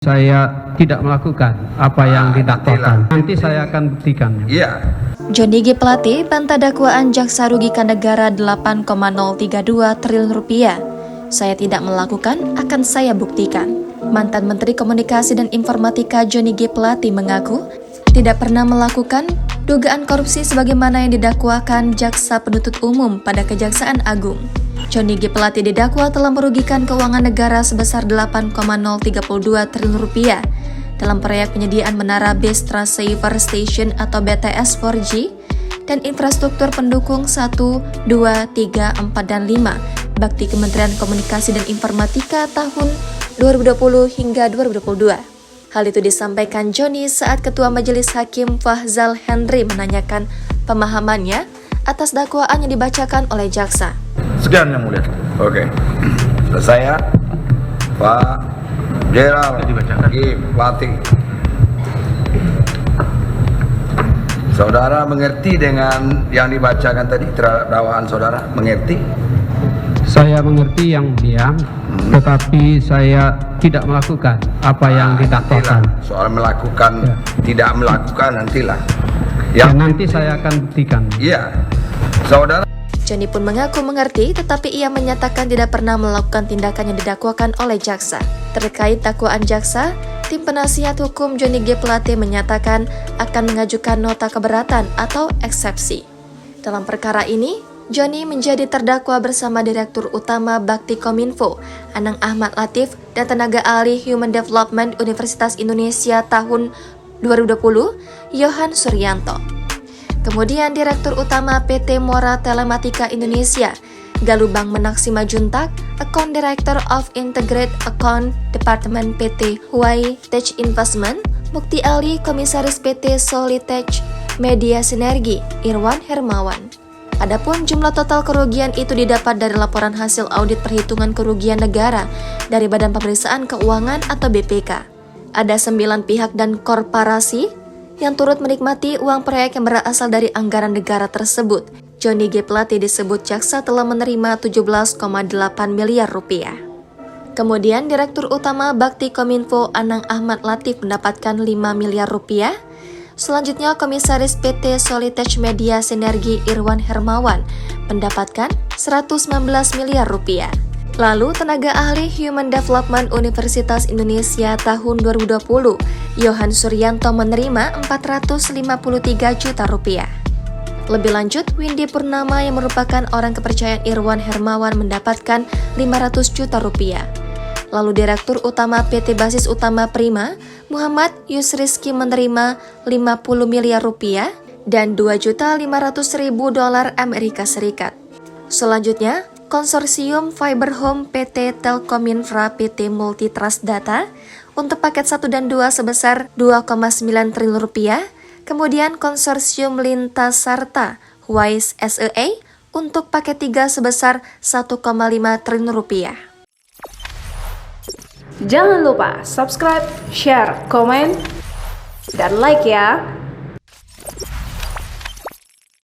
Saya tidak melakukan apa yang didakwakan. Nanti saya akan buktikan. Iya. Johnny G. Plate bantah dakwaan jaksa rugikan negara 8,032 triliun rupiah. Saya tidak melakukan, akan saya buktikan. Mantan Menteri Komunikasi dan Informatika Johnny G. Plate mengaku tidak pernah melakukan dugaan korupsi sebagaimana yang didakwakan jaksa penuntut umum pada Kejaksaan Agung. Johnny G. Plate didakwa telah merugikan keuangan negara sebesar 8,032 triliun rupiah dalam proyek penyediaan menara Base Transceiver Station atau BTS 4G dan infrastruktur pendukung 1, 2, 3, 4, dan 5 bakti Kementerian Komunikasi dan Informatika tahun 2020 hingga 2022. Hal itu disampaikan Johnny saat Ketua Majelis Hakim Fahzal Henry menanyakan pemahamannya atas dakwaan yang dibacakan oleh jaksa. Sekian yang mulia. Oke. Selesai ya, Pak Jenderal G. Plate. Saudara mengerti dengan yang dibacakan tadi terhadap dakwaan saudara? Mengerti? Saya mengerti yang mulia, tetapi saya tidak melakukan apa yang didakwakan. Soal melakukan, tidak melakukan nantilah. Nanti saya akan buktikan. Iya. Saudara Johnny pun mengaku mengerti, tetapi ia menyatakan tidak pernah melakukan tindakan yang didakwakan oleh jaksa. Terkait dakwaan jaksa, tim penasihat hukum Johnny G. Plate menyatakan akan mengajukan nota keberatan atau eksepsi. Dalam perkara ini, Johnny menjadi terdakwa bersama Direktur Utama Bakti Kominfo, Anang Ahmad Latif, dan tenaga ahli Human Development Universitas Indonesia tahun 2020, Yohan Suryanto. Kemudian Direktur Utama PT Mora Telematika Indonesia, Galubang Menak Simajuntak, Account Director of Integrated Account Department PT Huawei Tech Investment, Mukti Ali Komisaris PT Solitech Media Sinergi, Irwan Hermawan. Adapun jumlah total kerugian itu didapat dari laporan hasil audit perhitungan kerugian negara dari Badan Pemeriksaan Keuangan atau BPK. Ada 9 pihak dan korporasi yang turut menikmati uang proyek yang berasal dari anggaran negara tersebut. Johnny G. Plate disebut jaksa telah menerima 17,8 miliar rupiah. Kemudian Direktur Utama Bakti Kominfo Anang Ahmad Latif mendapatkan 5 miliar rupiah. Selanjutnya Komisaris PT Solitech Media Sinergi Irwan Hermawan mendapatkan 119 miliar rupiah. Lalu tenaga ahli Human Development Universitas Indonesia tahun 2020, Yohan Suryanto menerima 453 juta rupiah. Lebih lanjut, Windy Purnama yang merupakan orang kepercayaan Irwan Hermawan mendapatkan 500 juta rupiah. Lalu Direktur Utama PT Basis Utama Prima, Muhammad Yusrizki menerima 50 miliar rupiah dan 2.500.000 dolar Amerika Serikat. Selanjutnya, Konsorsium Fiber Home PT Telkominfra PT Multitrust Data untuk paket 1 dan 2 sebesar 2,9 triliun rupiah, kemudian Konsorsium Lintas Sarta Wise SEA untuk paket 3 sebesar 1,5 triliun rupiah. Jangan lupa subscribe, share, komen, dan like ya!